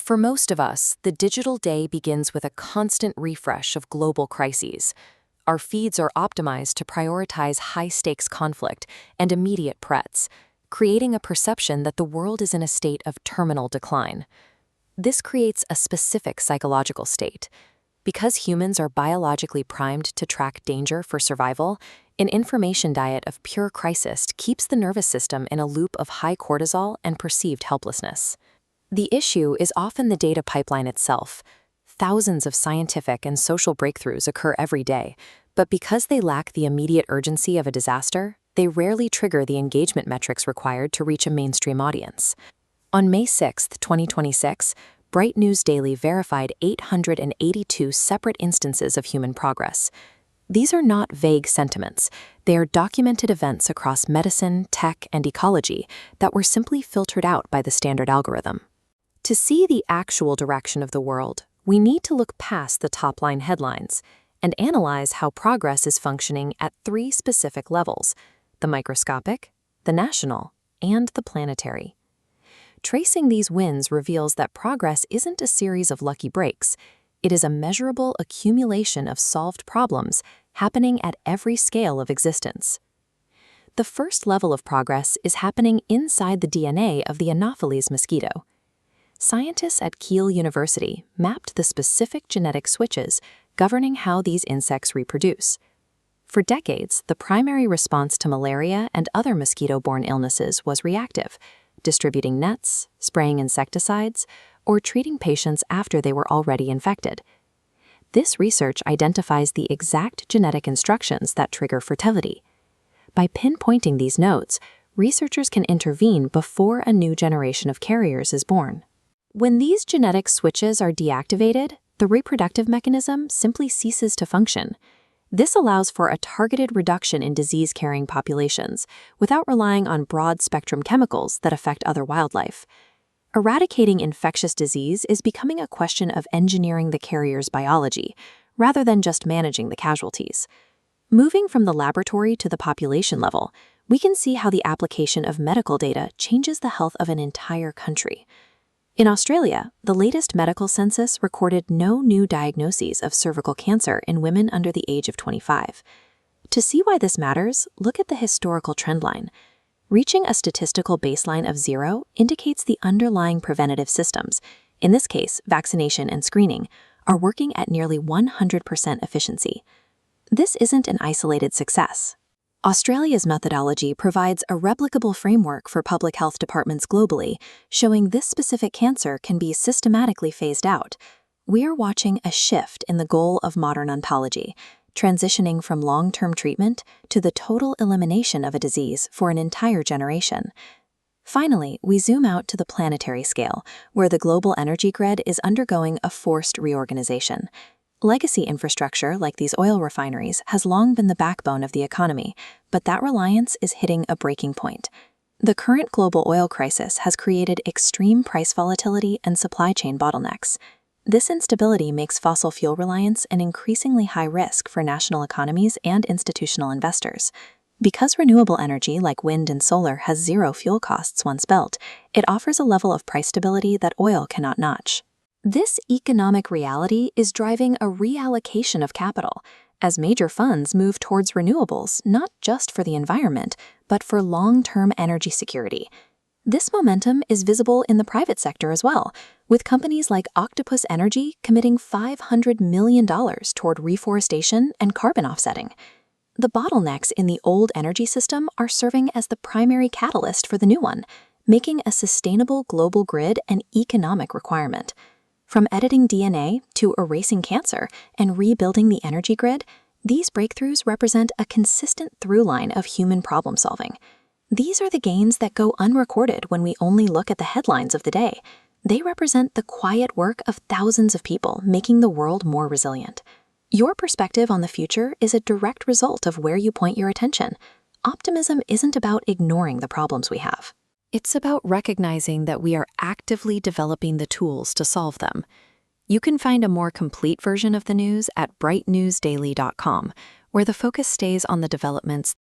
For most of us, the digital day begins with a constant refresh of global crises. Our feeds are optimized to prioritize high-stakes conflict and immediate threats, creating a perception that the world is in a state of terminal decline. This creates a specific psychological state. Because humans are biologically primed to track danger for survival, an information diet of pure crisis keeps the nervous system in a loop of high cortisol and perceived helplessness. The issue is often the data pipeline itself. Thousands of scientific and social breakthroughs occur every day, but because they lack the immediate urgency of a disaster, they rarely trigger the engagement metrics required to reach a mainstream audience. On May 6, 2026, BrightNewsDaily verified 882 separate instances of human progress. These are not vague sentiments. They are documented events across medicine, tech, and ecology that were simply filtered out by the standard algorithm. To see the actual direction of the world, we need to look past the top-line headlines and analyze how progress is functioning at three specific levels: the microscopic, the national, and the planetary. Tracing these wins reveals that progress isn't a series of lucky breaks. It is a measurable accumulation of solved problems happening at every scale of existence. The first level of progress is happening inside the DNA of the Anopheles mosquito. Scientists at Keele University mapped the specific genetic switches governing how these insects reproduce. For decades, the primary response to malaria and other mosquito-borne illnesses was reactive, distributing nets, spraying insecticides, or treating patients after they were already infected. This research identifies the exact genetic instructions that trigger fertility. By pinpointing these nodes, researchers can intervene before a new generation of carriers is born. When these genetic switches are deactivated, the reproductive mechanism simply ceases to function. This allows for a targeted reduction in disease-carrying populations without relying on broad-spectrum chemicals that affect other wildlife. Eradicating infectious disease is becoming a question of engineering the carrier's biology, rather than just managing the casualties. Moving from the laboratory to the population level, we can see how the application of medical data changes the health of an entire country. In Australia, the latest medical census recorded no new diagnoses of cervical cancer in women under the age of 25. To see why this matters, look at the historical trendline. Reaching a statistical baseline of 0 indicates the underlying preventative systems, in this case vaccination and screening, are working at nearly 100% efficiency. This isn't an isolated success. Australia's methodology provides a replicable framework for public health departments globally, showing this specific cancer can be systematically phased out. We are watching a shift in the goal of modern oncology, transitioning from long-term treatment to the total elimination of a disease for an entire generation. Finally, we zoom out to the planetary scale, where the global energy grid is undergoing a forced reorganization. Legacy infrastructure like these oil refineries has long been the backbone of the economy, but that reliance is hitting a breaking point. The current global oil crisis has created extreme price volatility and supply chain bottlenecks. This instability makes fossil fuel reliance an increasingly high risk for national economies and institutional investors. Because renewable energy like wind and solar has zero fuel costs once built, it offers a level of price stability that oil cannot match. This economic reality is driving a reallocation of capital, as major funds move towards renewables not just for the environment, but for long-term energy security. This momentum is visible in the private sector as well, with companies like Octopus Energy committing $500 million toward reforestation and carbon offsetting. The bottlenecks in the old energy system are serving as the primary catalyst for the new one, making a sustainable global grid an economic requirement. From editing DNA to erasing cancer and rebuilding the energy grid, these breakthroughs represent a consistent through line of human problem solving. These are the gains that go unrecorded when we only look at the headlines of the day. They represent the quiet work of thousands of people making the world more resilient. Your perspective on the future is a direct result of where you point your attention. Optimism isn't about ignoring the problems we have. It's about recognizing that we are actively developing the tools to solve them. You can find a more complete version of the news at brightnewsdaily.com, where the focus stays on the developments